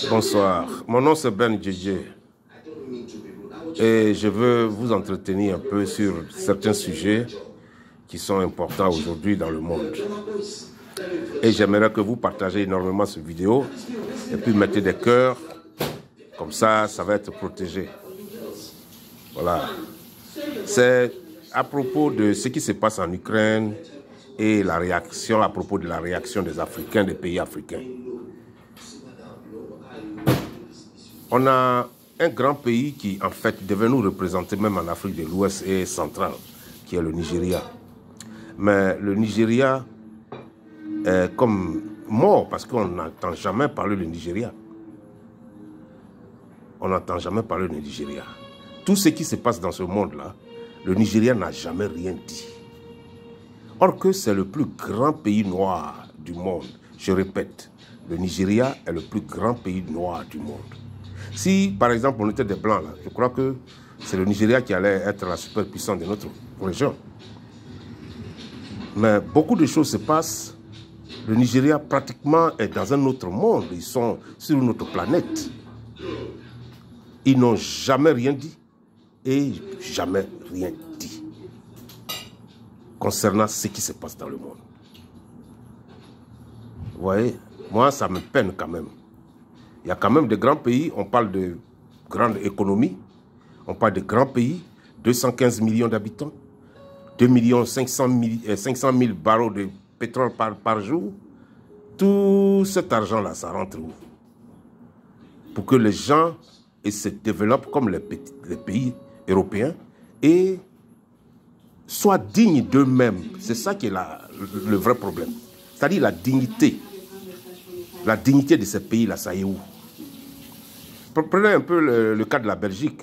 Bonsoir, mon nom c'est Ben Djedje et je veux vous entretenir un peu sur certains sujets qui sont importants aujourd'hui dans le monde. Et j'aimerais que vous partagez énormément cette vidéo et puis mettez des cœurs, comme ça, ça va être protégé. Voilà. C'est à propos de ce qui se passe en Ukraine et la réaction, à propos de la réaction des Africains, des pays africains. On a un grand pays qui, en fait, devait nous représenter même en Afrique de l'Ouest et centrale, qui est le Nigeria. Mais le Nigeria est comme mort parce qu'on n'entend jamais parler du Nigeria. On n'entend jamais parler du Nigeria. Tout ce qui se passe dans ce monde-là, le Nigeria n'a jamais rien dit. Or que c'est le plus grand pays noir du monde. Je répète, le Nigeria est le plus grand pays noir du monde. Si, par exemple, on était des Blancs, là, je crois que c'est le Nigeria qui allait être la superpuissance de notre région. Mais beaucoup de choses se passent. Le Nigeria, pratiquement, est dans un autre monde. Ils sont sur une autre planète. Ils n'ont jamais rien dit et jamais rien dit concernant ce qui se passe dans le monde. Vous voyez, moi, ça me peine quand même. Il y a quand même de grands pays, on parle de grande économie, on parle de grands pays, 215 millions d'habitants, 2 500 000 barreaux de pétrole par jour. Tout cet argent-là, ça rentre où? Pour que les gens se développent comme les pays européens et soient dignes d'eux-mêmes. C'est ça qui est le vrai problème. C'est-à-dire la dignité. La dignité de ces pays-là, ça y est où? Prenez un peu le cas de la Belgique.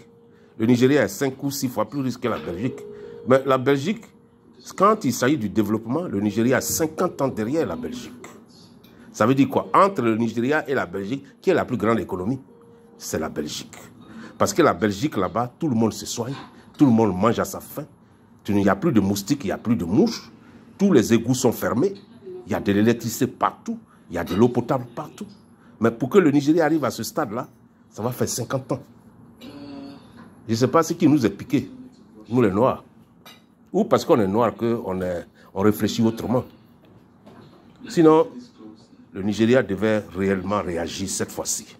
Le Nigeria est 5 ou 6 fois plus riche que la Belgique. Mais la Belgique, quand il s'agit du développement, le Nigeria a 50 ans derrière la Belgique. Ça veut dire quoi? Entre le Nigeria et la Belgique, qui est la plus grande économie? C'est la Belgique. Parce que la Belgique, là-bas, tout le monde se soigne, tout le monde mange à sa faim. Il n'y a plus de moustiques, il n'y a plus de mouches. Tous les égouts sont fermés. Il y a de l'électricité partout. Il y a de l'eau potable partout. Mais pour que le Nigeria arrive à ce stade-là, ça va faire 50 ans. Je ne sais pas ce qui nous est piqué, nous les Noirs. Ou parce qu'on est Noirs qu'on réfléchit autrement. Sinon, le Nigeria devait réellement réagir cette fois-ci.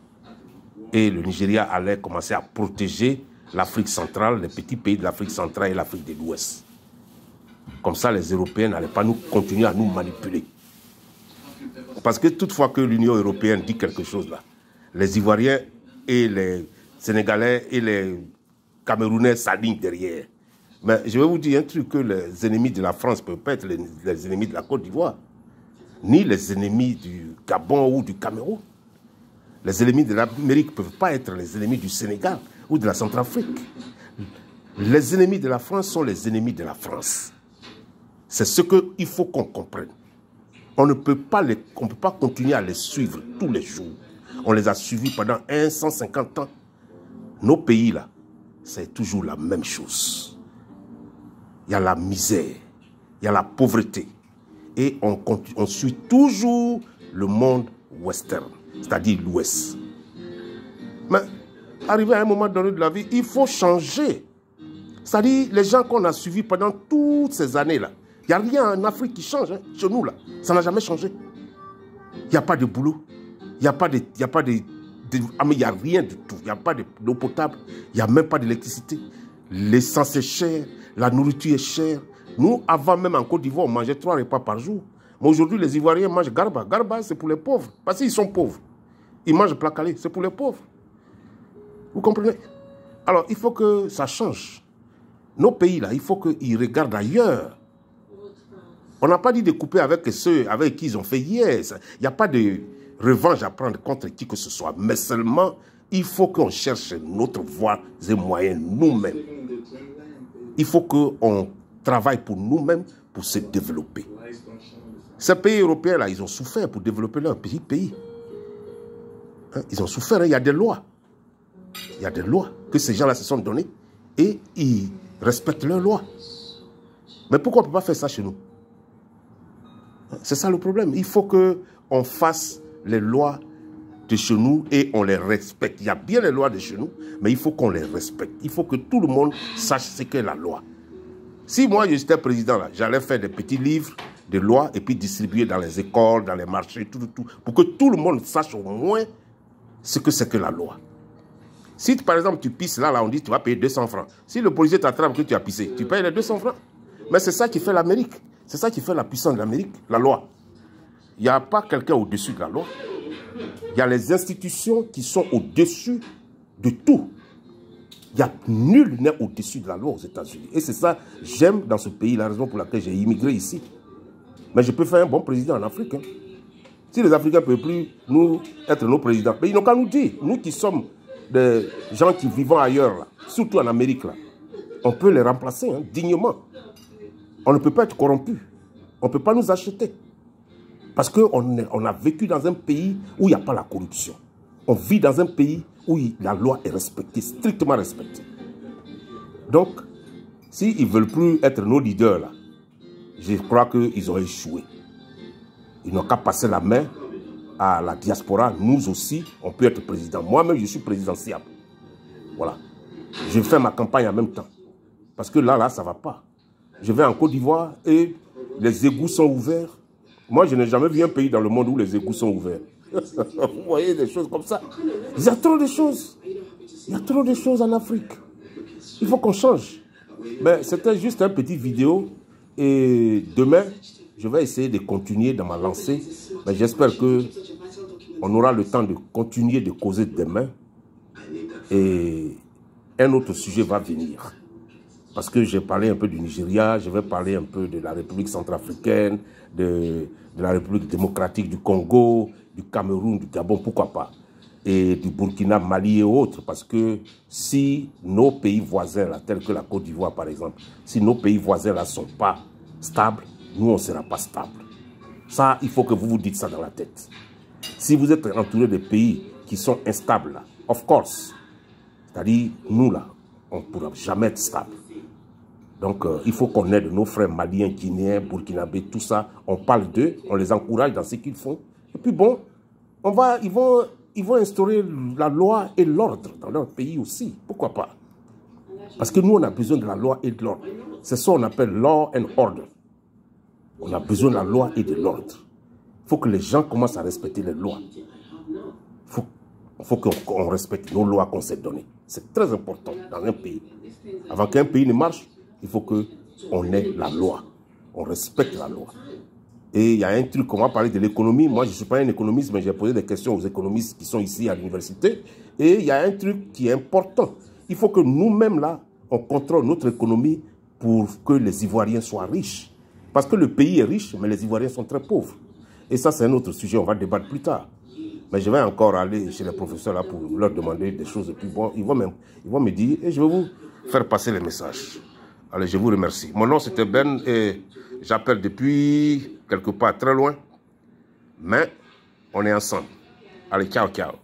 Et le Nigeria allait commencer à protéger l'Afrique centrale, les petits pays de l'Afrique centrale et l'Afrique de l'Ouest. Comme ça, les Européens n'allaient pas continuer à nous manipuler. Parce que toutefois que l'Union européenne dit quelque chose là, les Ivoiriens et les Sénégalais et les Camerounais s'alignent derrière. Mais je vais vous dire un truc, que les ennemis de la France ne peuvent pas être les ennemis de la Côte d'Ivoire, ni les ennemis du Gabon ou du Cameroun. Les ennemis de l'Amérique ne peuvent pas être les ennemis du Sénégal ou de la Centrafrique. Les ennemis de la France sont les ennemis de la France. C'est ce qu'il faut qu'on comprenne. On ne peut pas continuer à les suivre tous les jours. On les a suivis pendant 150 ans. Nos pays là, c'est toujours la même chose. Il y a la misère, il y a la pauvreté. Et on suit toujours le monde western, c'est-à-dire l'Ouest. Mais arrivé à un moment donné de la vie, il faut changer. C'est-à-dire les gens qu'on a suivis pendant toutes ces années-là, il n'y a rien en Afrique qui change, hein, chez nous, là. Ça n'a jamais changé. Il n'y a pas de boulot. Il n'y a pas de... mais il n'y a rien du tout. Il n'y a pas d'eau potable. Il n'y a même pas d'électricité. L'essence est chère. La nourriture est chère. Nous, avant même en Côte d'Ivoire, on mangeait 3 repas par jour. Mais aujourd'hui, les Ivoiriens mangent garba. Garba, c'est pour les pauvres. Parce qu'ils sont pauvres. Ils mangent plat calé. C'est pour les pauvres. Vous comprenez? Alors, il faut que ça change. Nos pays, là, il faut qu'ils regardent ailleurs. On n'a pas dit de couper avec ceux avec qui ils ont fait hier. Il n'y a pas de revanche à prendre contre qui que ce soit. Mais seulement, il faut qu'on cherche notre voie et moyens nous-mêmes. Il faut qu'on travaille pour nous-mêmes pour se développer. Ces pays européens-là, ils ont souffert pour développer leur pays. Hein? Ils ont souffert, hein? Il y a des lois. Il y a des lois que ces gens-là se sont données et ils respectent leurs lois. Mais pourquoi on ne peut pas faire ça chez nous? C'est ça le problème. Il faut qu'on fasse les lois de chez nous et on les respecte. Il y a bien les lois de chez nous, mais il faut qu'on les respecte. Il faut que tout le monde sache ce qu'est la loi. Si moi, j'étais président, j'allais faire des petits livres de lois et puis distribuer dans les écoles, dans les marchés, tout, pour que tout le monde sache au moins ce que c'est que la loi. Si, par exemple, tu pisses là, on dit tu vas payer 200 francs. Si le policier t'attrape que tu as pissé, tu payes les 200 francs. Mais c'est ça qui fait l'Amérique. C'est ça qui fait la puissance de l'Amérique, la loi. Il n'y a pas quelqu'un au-dessus de la loi. Il y a les institutions qui sont au-dessus de tout. Il n'y a nul n'est au-dessus de la loi aux États-Unis. Et c'est ça, j'aime dans ce pays, la raison pour laquelle j'ai immigré ici. Mais je peux faire un bon président en Afrique. Hein. Si les Africains ne peuvent plus être nos présidents, mais ils n'ont qu'à nous dire, nous qui sommes des gens qui vivent ailleurs, là, surtout en Amérique, là, on peut les remplacer hein, dignement. On ne peut pas être corrompu. On ne peut pas nous acheter. Parce qu'on a vécu dans un pays où il n'y a pas la corruption. On vit dans un pays où la loi est respectée, strictement respectée. Donc, s'ils ne veulent plus être nos leaders, là, je crois qu'ils ont échoué. Ils n'ont qu'à passer la main à la diaspora. Nous aussi, on peut être président. Moi-même, je suis présidentiable. Voilà. Je fais ma campagne en même temps. Parce que là, ça ne va pas. Je vais en Côte d'Ivoire et les égouts sont ouverts. Moi, je n'ai jamais vu un pays dans le monde où les égouts sont ouverts. Vous voyez des choses comme ça. Il y a trop de choses. Il y a trop de choses en Afrique. Il faut qu'on change. Mais c'était juste un petit vidéo. Et demain, je vais essayer de continuer dans ma lancée. Mais j'espère qu'on aura le temps de continuer de causer demain. Et un autre sujet va venir. Parce que j'ai parlé un peu du Nigeria, je vais parler un peu de la République centrafricaine, de la République démocratique du Congo, du Cameroun, du Gabon, pourquoi pas, et du Burkina, Mali et autres. Parce que si nos pays voisins, là, tels que la Côte d'Ivoire par exemple, si nos pays voisins ne sont pas stables, nous on ne sera pas stable. Ça, il faut que vous vous dites ça dans la tête. Si vous êtes entouré de pays qui sont instables, là, of course, c'est-à-dire nous là, on ne pourra jamais être stable. Donc, il faut qu'on aide nos frères maliens, guinéens, burkinabés, tout ça. On parle d'eux, on les encourage dans ce qu'ils font. Et puis bon, ils vont instaurer la loi et l'ordre dans leur pays aussi. Pourquoi pas? Parce que nous, on a besoin de la loi et de l'ordre. C'est ça qu'on appelle law and order. On a besoin de la loi et de l'ordre. Il faut que les gens commencent à respecter les lois. Il faut qu'on respecte nos lois qu'on s'est données. C'est très important dans un pays. Avant qu'un pays ne marche, il faut qu'on ait la loi. On respecte la loi. Et il y a un truc, on va parler de l'économie. Moi, je ne suis pas un économiste, mais j'ai posé des questions aux économistes qui sont ici à l'université. Et il y a un truc qui est important. Il faut que nous-mêmes, là, on contrôle notre économie pour que les Ivoiriens soient riches. Parce que le pays est riche, mais les Ivoiriens sont très pauvres. Et ça, c'est un autre sujet, on va débattre plus tard. Mais je vais encore aller chez les professeurs là pour leur demander des choses de plus bonnes. Ils vont me dire et je vais vous faire passer les messages. Allez, je vous remercie. Mon nom, c'était Ben et j'appelle depuis quelque part très loin. Mais on est ensemble. Allez, ciao, ciao.